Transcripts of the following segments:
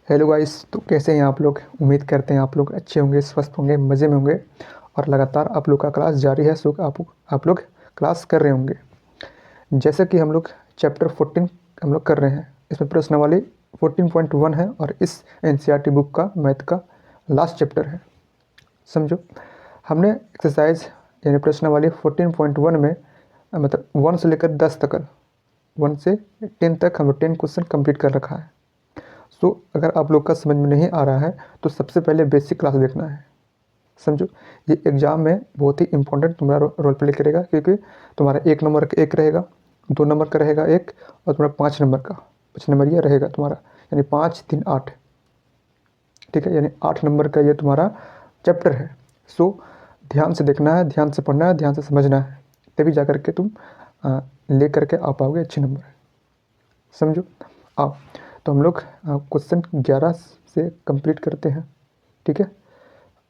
Hello guys, तो कैसे हैं आप लोग। उम्मीद करते हैं आप लोग अच्छे होंगे, स्वस्थ होंगे, मज़े में होंगे और लगातार आप लोग का क्लास जारी है। सो आप लोग क्लास कर रहे होंगे। जैसे कि हम लोग चैप्टर 14 हम लोग कर रहे हैं। इसमें प्रश्नावली 14.1 है और इस एनसीईआरटी बुक का मैथ का लास्ट चैप्टर है। समझो, हमने एक्सरसाइज यानी प्रश्नावली 14.1 में मतलब 1 से लेकर 10 तक 1 से 10 तक हम लोग 10 क्वेश्चन कंप्लीट कर रखा है। सो अगर आप लोग का समझ में नहीं आ रहा है तो सबसे पहले बेसिक क्लास देखना है। समझो, ये एग्ज़ाम में बहुत ही इंपॉर्टेंट तुम्हारा रोल प्ले करेगा, क्योंकि तुम्हारा 1 नंबर का एक रहेगा, 2 नंबर का रहेगा एक, और तुम्हारा 5 नंबर का 5 नंबर ये रहेगा तुम्हारा, यानी 5 3 8। ठीक है, यानी 8 नंबर का ये तुम्हारा चैप्टर है। सो ध्यान से देखना है, ध्यान से पढ़ना है, ध्यान से समझना है, तभी जा कर के तुम ले करके आ पाओगे अच्छे नंबर। समझो, आओ तो हम लोग क्वेश्चन 11 से कंप्लीट करते हैं। ठीक है,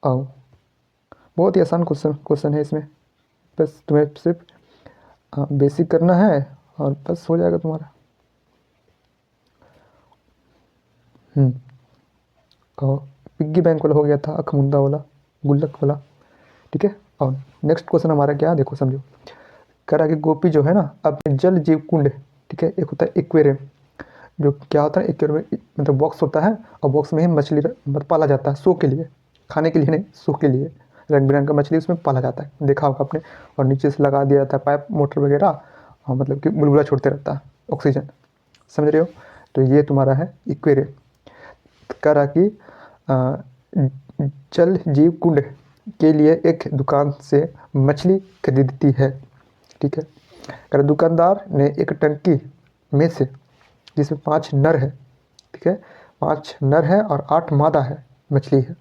आओ। बहुत ही आसान क्वेश्चन है इसमें, बस तुम्हें सिर्फ बेसिक करना है और बस हो जाएगा तुम्हारा। और पिग्गी बैंक वाला हो गया था, अखमुंदा वाला, गुल्लक वाला। ठीक है, और नेक्स्ट क्वेश्चन हमारा क्या, देखो समझो। कह रहा कि गोपी जो है ना अपने जल जीव कुंड, ठीक है, एक होता है एक्वेरियम, जो क्या होता है एक्वेरियम में मतलब बॉक्स होता है और बॉक्स में ही मछली मतलब पाला जाता है, शो के लिए, खाने के लिए नहीं, शो के लिए। रंग बिरंग का मछली उसमें पाला जाता है, देखा होगा आपने। और नीचे से लगा दिया जाता है पाइप मोटर वगैरह, और मतलब कि बुलबुला छोड़ते रहता है ऑक्सीजन। समझ रहे हो, तो ये तुम्हारा है एक्वेरियम। कह रहा कि जल जीव कुंड के लिए एक दुकान से मछली खरीदती है। ठीक है, अगर दुकानदार ने एक टंकी में से, जिसमें 5 नर है, ठीक है, 5 नर है और 8 मादा है, मछली है,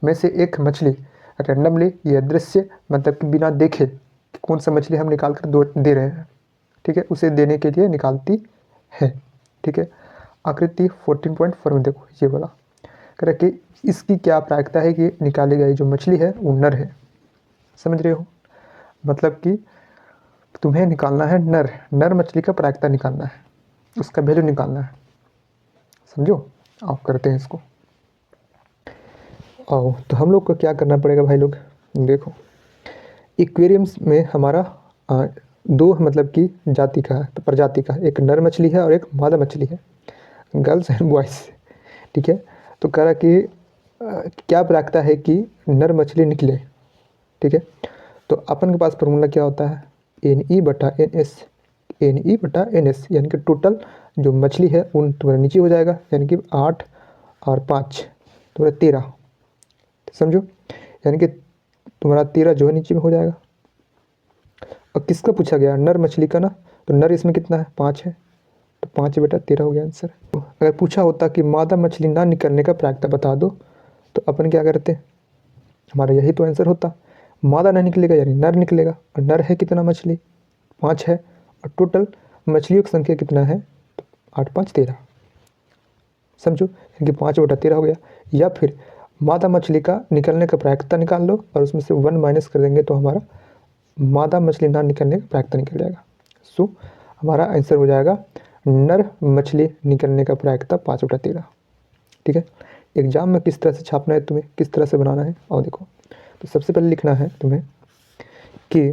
में से एक मछली रैंडमली, यह दृश्य मतलब कि बिना देखे कि कौन सा मछली हम निकाल कर दे रहे हैं, ठीक है, उसे देने के लिए निकालती है। ठीक है, आकृति 14.4 में देखो ये वाला कह रहा कि इसकी क्या प्रायिकता है कि निकाली गई जो मछली है वो नर है। समझ रहे हो, मतलब कि तुम्हें निकालना है नर नर मछली का प्रायिकता निकालना है, उसका वैल्यू निकालना है। समझो, आप करते हैं इसको। आओ तो हम लोग को क्या करना पड़ेगा भाई लोग, देखो एक्वेरियम्स में हमारा दो मतलब कि जाति का है, तो प्रजाति का, एक नर मछली है और एक मादा मछली है, गर्ल्स एंड बॉयज़। ठीक है, तो कह रहा कि क्या प्रायिकता है कि नर मछली निकले। ठीक है, तो अपन के पास फॉर्मूला क्या होता है, NE/NS, NE/NS, यानी कि टोटल जो मछली है उन तुम्हारे नीचे हो जाएगा, यानी कि 8 और 5 तुम्हारा 13। समझो, यानी कि तुम्हारा 13 जो है नीचे में हो जाएगा। और किसका पूछा गया, नर मछली का ना, तो नर इसमें कितना है, 5 है, तो 5/13 हो गया आंसर। अगर पूछा होता कि मादा मछली ना निकलने का प्रायिकता बता दो, तो अपन क्या करते, हमारा यही तो आंसर होता। मादा नहीं निकलेगा यानी नर निकलेगा, और नर है कितना मछली, 5 है, और टोटल मछलियों की संख्या कितना है, तो 8 5 13। समझो, यानी कि 5/13 हो गया। या फिर मादा मछली का निकलने का प्रायिकता निकाल लो और उसमें से 1 माइनस कर देंगे, तो हमारा मादा मछली ना निकलने का प्रायिकता निकल जाएगा। सो हमारा आंसर हो जाएगा नर मछली निकलने का प्रायिकता 5/13। ठीक है, एग्जाम में किस तरह से छापना है तुम्हें, किस तरह से बनाना है, और देखो। तो सबसे पहले लिखना है तुम्हें कि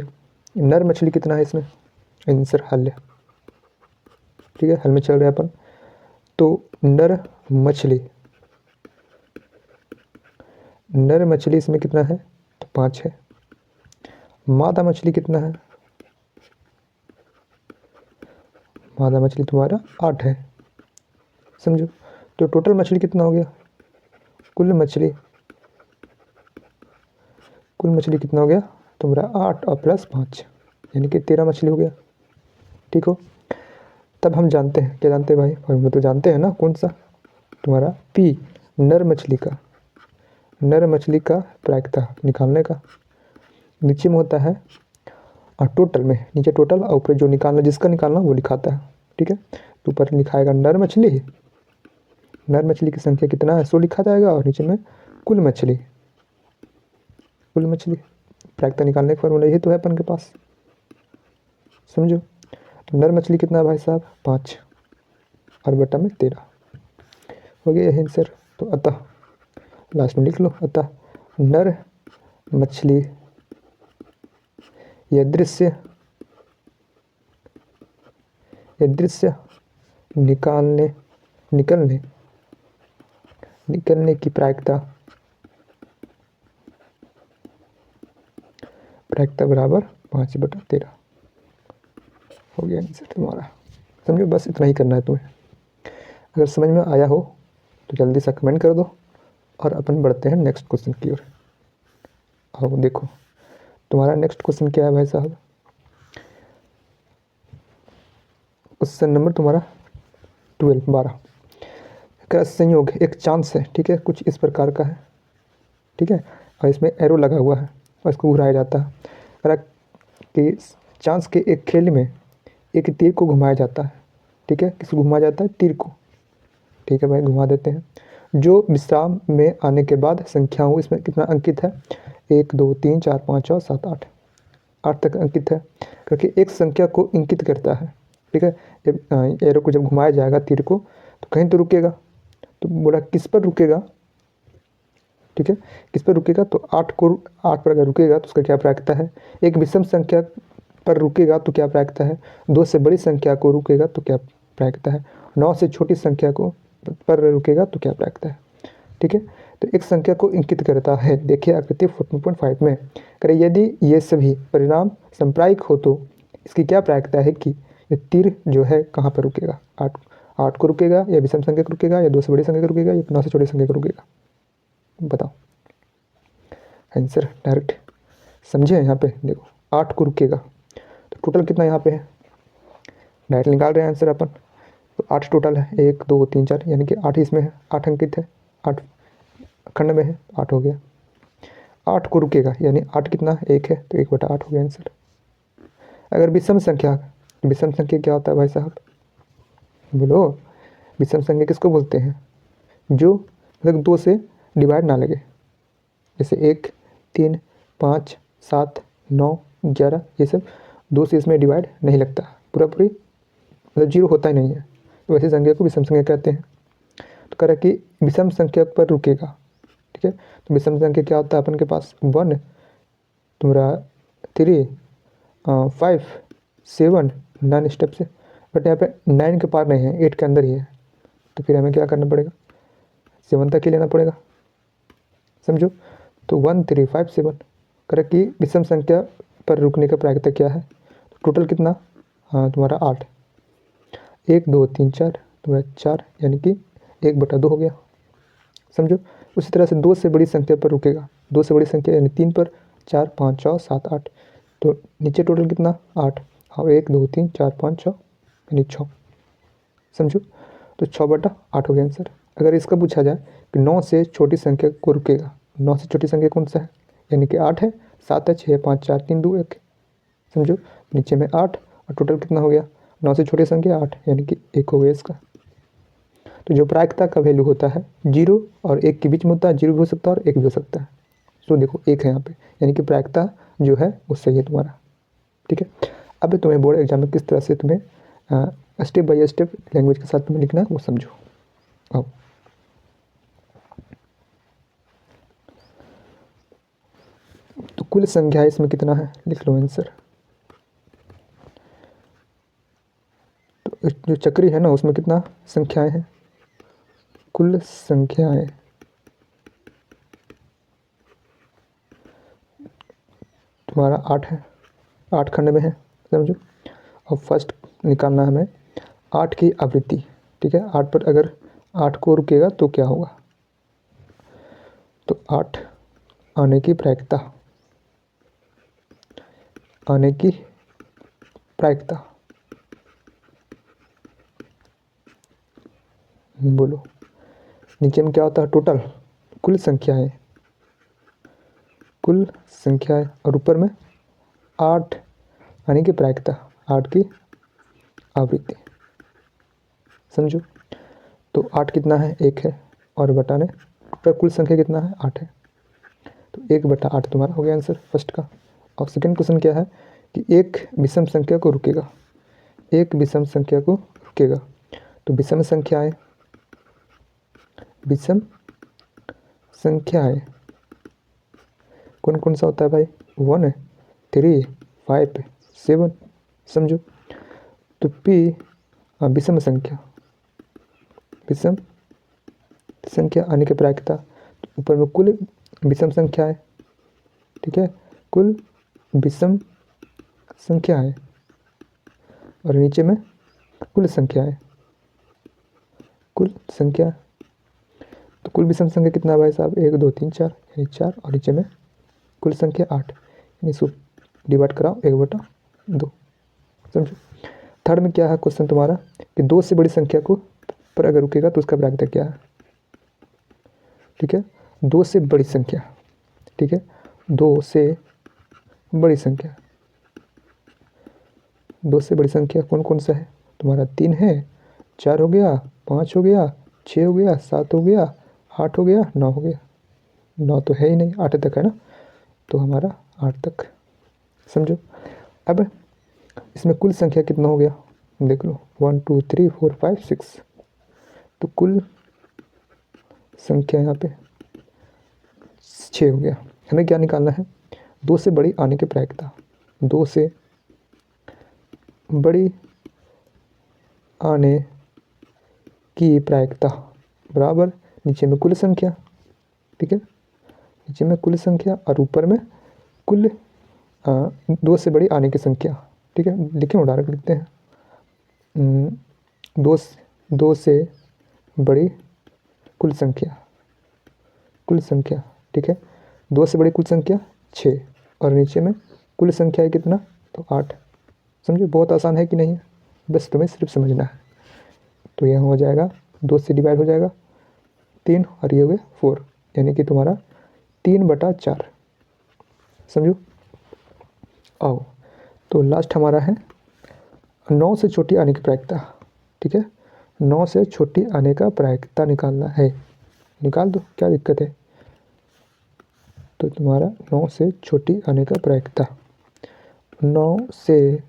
नर मछली कितना है इसमें, आंसर हल है। ठीक है, हल में चल रहे हैं अपन। तो नर मछली इसमें कितना है, तो 5 है। मादा मछली कितना है, मादा मछली तुम्हारा 8 है। समझो, तो टोटल मछली कितना हो गया, कुल मछली कितना हो गया तुम्हारा, 8 और प्लस 5, यानी कि 13 मछली हो गया। ठीक हो, तब हम जानते हैं, क्या जानते हैं भाई, फॉर्मूला तो जानते हैं ना, कौन सा, तुम्हारा P, नर मछली का प्रायिकता निकालने का। नीचे में होता है और टोटल में, नीचे टोटल और ऊपर जो निकालना, जिसका निकालना वो लिखाता है। ठीक है, तो ऊपर लिखाएगा नर मछली की संख्या कितना है, 100 लिखा जाएगा, और नीचे में कुल मछली प्रायिकता निकालने का फॉर्मूला यही तो है अपन के पास। समझो, तो नर मछली कितना है भाई साहब, 5 और बटा में 13 हो गया यही आंसर। तो अतः लास्ट में लिख लो, अतः नर मछली यह दृश्य निकलने की प्रायिकता बराबर 5/13 हो गया आंसर तुम्हारा। समझो, बस इतना ही करना है तुम्हें। अगर समझ में आया हो तो जल्दी से कमेंट कर दो और अपन बढ़ते हैं नेक्स्ट क्वेश्चन की ओर। आओ देखो तुम्हारा नेक्स्ट क्वेश्चन क्या है भाई साहब। क्वेश्चन नंबर तुम्हारा 12 का संयोग एक चांस है, ठीक है, कुछ इस प्रकार का है, ठीक है, और इसमें एरो लगा हुआ है और इसको घुराया जाता है। अगर कि चांस के एक खेल में एक तीर को घुमाया जाता है, ठीक है, किसको घुमाया जाता है, तीर को, ठीक है भाई, घुमा देते हैं। जो विश्राम में आने के बाद संख्या हो, इसमें कितना अंकित है, 1 2 3 4 5 6 7 8 8 तक अंकित है, क्योंकि एक संख्या को इंकित करता है, ठीक है। एरो को जब घुमाया जाएगा तीर को तो कहीं तो रुकेगा, तो बोला किस पर रुकेगा, ठीक है, किस पर रुकेगा, तो 8 पर अगर रुकेगा तो उसका क्या प्रायिकता है। एक विषम संख्या पर रुकेगा तो क्या प्रायिकता है, 2 से बड़ी संख्या को रुकेगा तो क्या प्रायिकता है, 9 से छोटी संख्या को पर रुकेगा तो क्या प्रायिकता है, ठीक है। तो एक संख्या को इंकित करता है, देखिए आकृति 14.5 में, करें यदि ये सभी परिणाम संप्रायिक हो तो इसकी क्या प्रायिकता है कि ये तीर जो है कहाँ पर रुकेगा, 8 को रुकेगा, या विषम संख्या को रुकेगा, या 2 से बड़ी संख्या को रुकेगा, या 9 से छोटी संख्या को रुकेगा, बताओ आंसर डायरेक्ट समझे। यहाँ पे देखो 8 को रुकेगा तो टोटल कितना यहाँ पे है, डायरेक्ट निकाल रहे हैं आंसर अपन। तो 8 टोटल है, 1 2 3 4, यानी कि 8 इसमें है, 8 अंकित है, 8 खंड में है, 8 हो गया। 8 को रुकेगा यानी 8 कितना, 1 है, तो 1/8 हो गया आंसर। अगर विषम संख्या क्या होता है भाई साहब, बोलो, विषम संख्या किसको बोलते हैं, जो मतलब 2 से डिवाइड ना लगे, जैसे 1 3 5 7 9 11, ये सब 2 से इसमें डिवाइड नहीं लगता, पूरी मतलब 0 होता ही नहीं है, तो वैसी संख्या को विषम संख्या कहते हैं। तो कह रहा कि विषम संख्या पर रुकेगा, ठीक है। तो विषम संख्या क्या होता है अपन के पास, 1 तुम्हारा 3 5 7 9 स्टेप से, बट यहाँ पे 9 के पार नहीं है, 8 के अंदर ही है, तो फिर हमें क्या करना पड़ेगा, 7 तक ही लेना पड़ेगा, समझो। तो 1 3 5 7 करेक्ट कि विषम संख्या पर रुकने का प्रायिकता क्या है, टोटल कितना, हाँ तुम्हारा 8, 1 2 3 4 तुम्हारा 4, यानी कि 1/2 हो गया, समझो। उसी तरह से 2 से बड़ी संख्या पर रुकेगा, 2 से बड़ी संख्या यानी 3 पर, 4 5 6 7 8, तो नीचे टोटल कितना 8, हाँ 1 2 3 4 5 6 यानी 6, समझो। तो 6/8 हो गया आंसर। अगर इसका पूछा जाए कि 9 से छोटी संख्या को रुकेगा, 9 से छोटी संख्या कौन सा है, यानी कि 8 है, 7 है, 6 5 4 3 2 1, समझो। नीचे में 8 और टोटल कितना हो गया, 9 से छोटी संख्या 8, यानी कि 1 हो गया इसका। तो जो प्रायिकता का वैल्यू होता है 0 और 1 के बीच में होता है, 0 भी हो सकता है और 1 भी हो सकता है। तो देखो 1 है यहाँ पे, यानी कि प्रायिकता जो है वो सही है तुम्हारा, ठीक है। अब तुम्हें बोर्ड एग्जाम में किस तरह से तुम्हें स्टेप बाय स्टेप लैंग्वेज के साथ तुम्हें लिखना है वो समझो। आओ तो कुल संख्या इसमें कितना है, लिख लो आंसर। तो जो चक्री है ना उसमें कितना संख्याएं हैं, कुल संख्याएं तुम्हारा 8 है, 8 खंड में है, समझो। और फर्स्ट निकालना है हमें 8 की आवृत्ति, ठीक है। 8 पर अगर 8 को रुकेगा तो क्या होगा, तो 8 आने की प्रायिकता, बोलो। नीचे में क्या होता है, टोटल कुल संख्याएं, और ऊपर में 8 आने की प्रायिकता, 8 की आवृत्ति, समझो। तो 8 कितना है, 1 है, और बटाने टोटल कुल संख्या कितना है, 8 है, तो 1/8 तुम्हारा हो गया आंसर फर्स्ट का। और सेकंड क्वेश्चन क्या है कि एक विषम संख्या को रुकेगा, तो विषम संख्याएं कौन कौन सा होता है भाई? 1 है, 3 है, 5 है, 7। समझो। तो P विषम संख्या, विषम संख्या आने की प्रायिकता। तो ऊपर में कुल विषम संख्या है, ठीक है, कुल विषम संख्या है, और नीचे में कुल संख्या है, कुल संख्या। तो कुल विषम संख्या कितना भाई साहब? 1 2 3 4, यानी 4, और नीचे में कुल संख्या 8, यानी इसको डिवाइड कराओ 1/2। समझो। थर्ड में क्या है क्वेश्चन तुम्हारा कि 2 से बड़ी संख्या को पर अगर रुकेगा तो उसका प्रायिकता क्या है? ठीक है, 2 से बड़ी संख्या, ठीक है, 2 से बड़ी संख्या, 2 से बड़ी संख्या कौन कौन सा है तुम्हारा? 3 है, 4 हो गया, 5 हो गया, 6 हो गया, 7 हो गया, 8 हो गया, 9 हो गया। 9 तो है ही नहीं, 8 तक है ना, तो हमारा 8 तक। समझो। अब इसमें कुल संख्या कितना हो गया देख लो, 1 2 3 4 5 6। तो कुल संख्या यहाँ पे 6 हो गया। हमें क्या निकालना है? 2 से बड़ी आने की प्रायिकता। 2 से बड़ी आने की प्रायिकता बराबर नीचे में कुल संख्या, ठीक है, नीचे में कुल संख्या और ऊपर में कुल 2 से बड़ी आने की संख्या, ठीक है। लिखें, उदाहरण लिखते हैं। 2 से बड़ी कुल संख्या, कुल संख्या, ठीक है, 2 से बड़ी कुल संख्या 6, और नीचे में कुल संख्या है कितना? तो 8। समझो, बहुत आसान है कि नहीं है? बस तुम्हें सिर्फ समझना है। तो यह हो जाएगा 2 से डिवाइड हो जाएगा 3, और ये हो गया 4, यानी कि तुम्हारा 3/4। समझो। आओ, तो लास्ट हमारा है 9 से छोटी आने की प्रायिकता, ठीक है, 9 से छोटी आने का प्रायिकता निकालना है। निकाल दो, क्या दिक्कत है? तो तुम्हारा 9 से छोटी आने का प्रायिकता, 9 से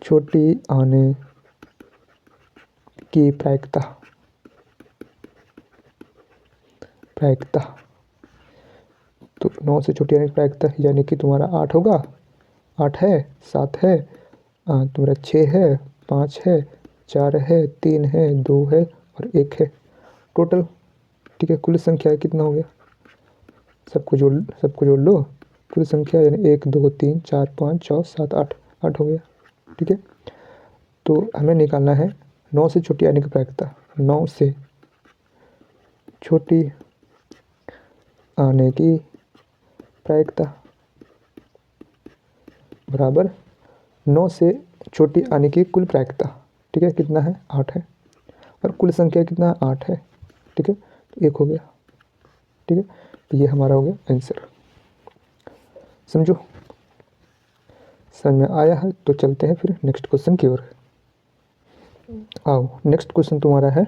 छोटी आने की प्रायिकता, प्रायिकता। तो 9 से छोटी आने की प्रायिकता यानी कि तुम्हारा 8 होगा, 8 है, 7 है, तुम्हारा 6 है, 5 है, 4 है, 3 है, 2 है और 1 है टोटल, ठीक है। कुल संख्या कितना हो गया? सबको जोड़ लो। कुल संख्या यानी 1 2 3 4 5 6 7 8, 8 हो गया, ठीक है। तो हमें निकालना है 9 से छोटी आने की प्रायिकता। 9 से छोटी आने की प्रायिकता बराबर 9 से छोटी आने की कुल प्रायिकता, ठीक है, कितना है? 8 है, और कुल संख्या कितना है? 8 है, ठीक है, तो 1 हो गया, ठीक है। तो ये हमारा हो गया आंसर। समझो, समझ में आया है? तो चलते हैं फिर नेक्स्ट क्वेश्चन की ओर। आओ, नेक्स्ट क्वेश्चन तुम्हारा है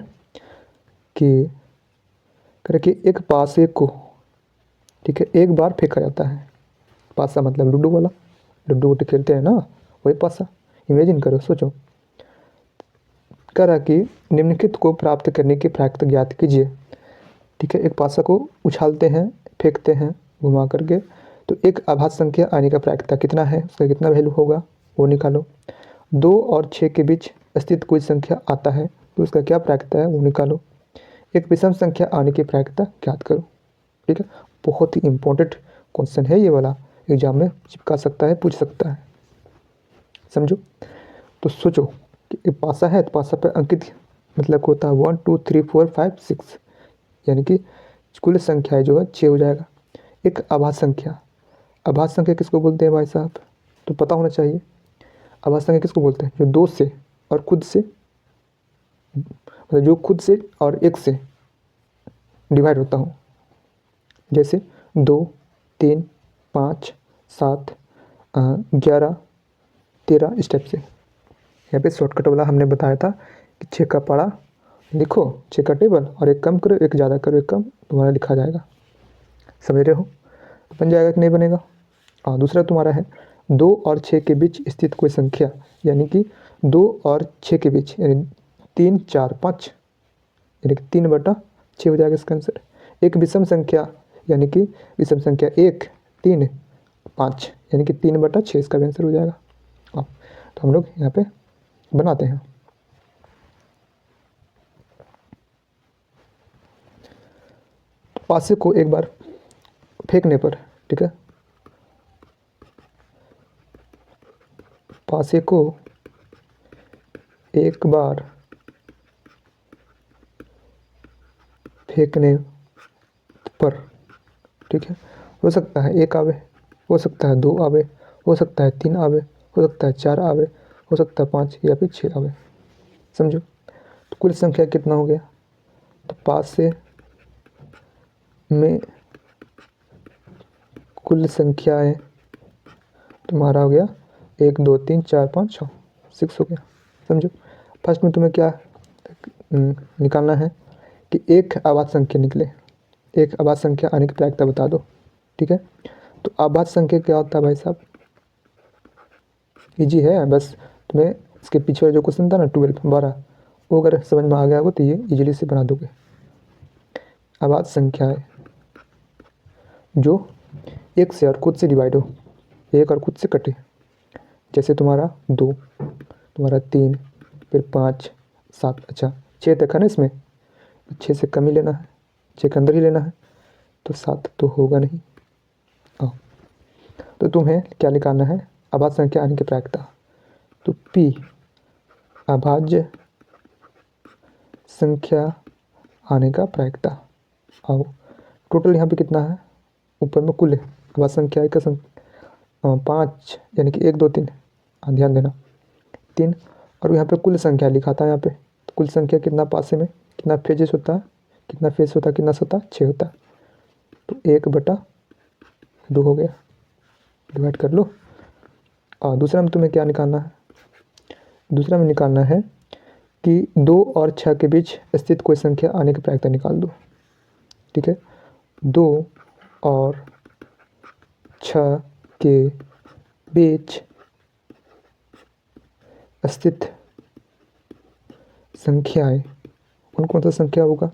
कि करे कि एक पासे को, ठीक है, एक बार फेंका जाता है। पासा मतलब लूडो वाला, लूडो गोटी खेलते हैं ना, वही पासा। इमेजिन करो, सोचो। कह रहा कि निम्नलिखित को प्राप्त करने की प्रायिकता ज्ञात कीजिए, ठीक है। एक पासा को उछालते हैं, फेंकते हैं घुमा करके, तो एक आभाज्य संख्या आने का प्रायिकता कितना है, उसका कितना वैल्यू होगा वो निकालो। 2 और 6 के बीच स्थित कोई संख्या आता है तो उसका क्या प्रायिकता है वो निकालो। एक विषम संख्या आने की प्रायिकता ज्ञात करो, ठीक है। बहुत ही इंपॉर्टेंट क्वेश्चन है ये वाला, एग्जाम में चिपका सकता है, पूछ सकता है। समझो। तो सोचो कि एक पासा है, तो पासा पर अंकित मतलब होता है 1 2 3 4 5 6, यानी कि कुल संख्या जो है 6 हो जाएगा। एक आभाज्य संख्या, आभाज्य संख्या किसको बोलते हैं भाई साहब? तो पता होना चाहिए। आभाज्य संख्या किसको बोलते हैं? जो 2 से और खुद से, मतलब जो खुद से और 1 से डिवाइड होता हूँ, जैसे 2 3 5 7 11 13 इस टाइप से। यहाँ पे शॉर्टकट वाला हमने बताया था कि 6 का पढ़ा लिखो, 6 का टेबल, और एक कम करो, एक ज़्यादा करो, एक कम, तुम्हारा लिखा जाएगा। समझ रहे हो? बन जाएगा कि नहीं बनेगा? हाँ, दूसरा तुम्हारा है 2 और 6 के बीच स्थित कोई संख्या, यानी कि 2 और 6 के बीच, यानी 3 4 5, यानी कि 3/4, 6 हो जाएगा इसका आंसर। एक विषम संख्या यानी कि विषम संख्या 1, 3, 5 यानी कि 3/6 इसका भी आंसर हो जाएगा। हाँ, तो हम लोग यहाँ पे बनाते हैं। तो पासे को एक बार फेंकने पर, ठीक है, पासे को एक बार फेंकने पर, ठीक है, हो सकता है 1 आवे, हो सकता है 2 आवे, हो सकता है 3 आवे, हो सकता है 4 आवे, हो सकता है 5 या फिर 6 आवे। समझो, तो कुल संख्या कितना हो गया? तो पासे में कुल संख्याएं तुम्हारा हो गया 1 2 3 4 5 6, 6 हो गया। समझो, फर्स्ट में तुम्हें क्या निकालना है कि एक अभाज्य संख्या निकले, एक अभाज्य संख्या आने की प्रायिकता बता दो, ठीक है। तो अभाज्य संख्या क्या होता है भाई साहब? इजी है, बस तुम्हें इसके पीछे जो क्वेश्चन था ना 12 वो अगर समझ में आ गया हो तो ये इजीली से बना दोगे। अभाज्य संख्या है जो एक से और खुद से डिवाइड हो, एक और खुद से कटे, जैसे तुम्हारा 2, तुम्हारा 3, फिर 5, 7, अच्छा 6 तक है ना, इसमें 6 से कम ही लेना है, 6 के अंदर ही लेना है, तो 7 तो होगा नहीं। तो तुम्हें क्या निकालना है? अभाज्य संख्या आने की प्रायिकता। तो P अभाज्य संख्या आने का प्रायिकता। आओ, टोटल यहाँ पे कितना है? ऊपर में कुल अभाज्य संख्या का 5 यानी कि 1 2 3, ध्यान देना 3, और यहाँ पे कुल संख्या लिखा था यहाँ पे। तो कुल संख्या कितना पासे में कितना फेजेस होता है, कितना फेस होता है, कितना होता है? 6 होता है। तो 1/2 हो गया, डिवाइड कर लो। और दूसरा में तुम्हें क्या निकालना है? दूसरा में निकालना है कि 2 और 6 के बीच स्थित कोई संख्या आने की प्रायिकता निकाल दो, ठीक है। 2 और 6 के बीच स्थित संख्याएं, कौन सा संख्या होगा?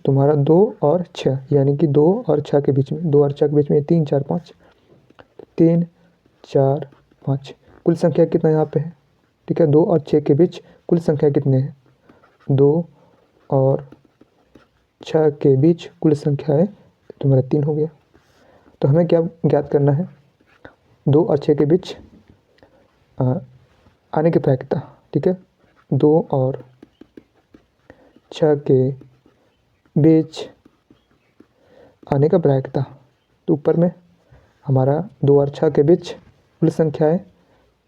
तुम्हारा 2 और 6 यानी कि 2 और 6 के बीच में, 2 और 6 के बीच में 3 4 5, 3 4 5, कुल संख्या कितना यहाँ पे है? ठीक है, 2 और 6 के बीच कुल संख्या कितने हैं? 2 और 6 के बीच कुल संख्या है तुम्हारा 3 हो गया। तो हमें क्या ज्ञात करना है? 2 और 6 के बीच आने की प्रायिकता, ठीक है। 2 और 6 के बीच आने का प्रायिकता, तो ऊपर में हमारा 2 और 6 के बीच कुल संख्या है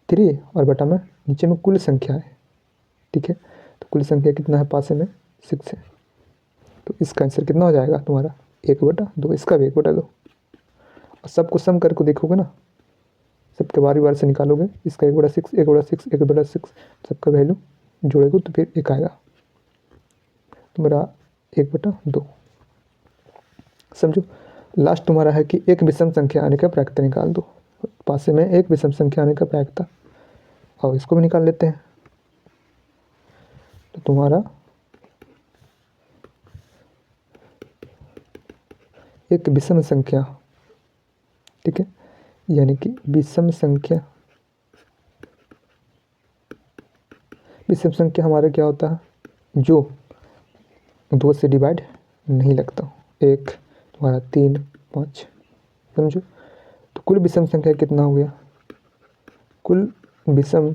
3 और बटा में नीचे में कुल संख्या है, ठीक है। तो कुल संख्या कितना है पासे में? 6 है। तो इसका आंसर कितना हो जाएगा तुम्हारा? 1/2, इसका भी 1/2। और सबको सम करके देखोगे ना, सबके बारी बारी से निकालोगे, इसका 1/6 1/6 1/6, सबका वैल्यू जोड़ेगा तो फिर 1 आएगा, तो मेरा 1/2। समझो, लास्ट तुम्हारा है कि एक विषम संख्या आने का प्रायिकता निकाल दो। पासे में एक विषम संख्या आने का प्रायिकता, और इसको भी निकाल लेते हैं। तो तुम्हारा एक विषम संख्या, ठीक है, यानी कि विषम संख्या, विषम संख्या हमारा क्या होता है? जो 2 से डिवाइड नहीं लगता। 1 तुम्हारा 3 5, समझो। तो कुल विषम संख्या कितना हो गया? कुल विषम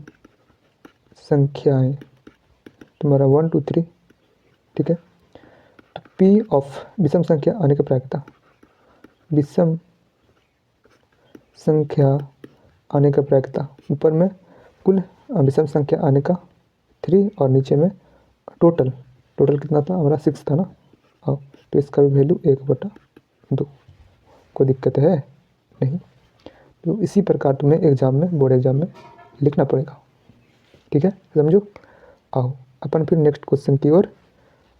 संख्याएं तुम्हारा 1 2 3, ठीक है। तो P ऑफ विषम संख्या आने का प्रायिकता, विषम संख्या आने का प्रायिकता, ऊपर में कुल विषम संख्या आने का 3 और नीचे में टोटल कितना था हमारा? 6 था ना। हाँ, तो इसका भी वैल्यू 1/2। कोई दिक्कत है नहीं। तो इसी प्रकार तुम्हें एग्जाम में, बोर्ड एग्जाम में लिखना पड़ेगा, ठीक है, समझो। आओ अपन फिर नेक्स्ट क्वेश्चन की ओर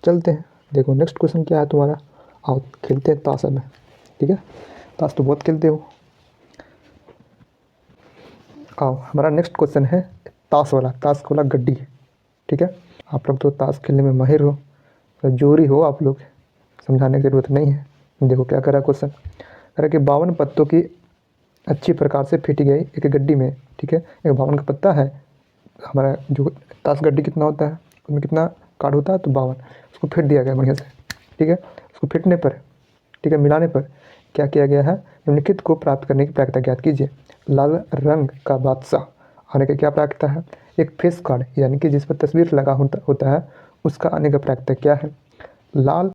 चलते हैं। देखो नेक्स्ट क्वेश्चन क्या है तुम्हारा। आओ खेलते हैं ताश में, ठीक है, ताश तो बहुत खेलते हो। आओ, हमारा नेक्स्ट क्वेश्चन है ताश वाला गड्डी, ठीक है। आप लोग तो ताश खेलने में माहिर हो, जोरी हो आप लोग, समझाने की ज़रूरत नहीं है। देखो क्या करा क्वेश्चन, कह रहा कि 52 पत्तों की अच्छी प्रकार से फीटी गई एक गड्डी में, ठीक है, एक 52 का पत्ता है, हमारा जो ताश गड्डी कितना होता है, उसमें कितना कार्ड होता है, तो 52, उसको फिट दिया गया बढ़िया से, ठीक है। उसको फिटने पर, ठीक है, मिलाने पर क्या किया गया है, निम्नलिखित को प्राप्त करने की प्रायिकता ज्ञात कीजिए। लाल रंग का बादशाह आने का क्या प्रायिकता है, एक फेस कार्ड यानी कि जिस पर तस्वीर लगा होता है उसका आने का प्रायिकता क्या है। लाल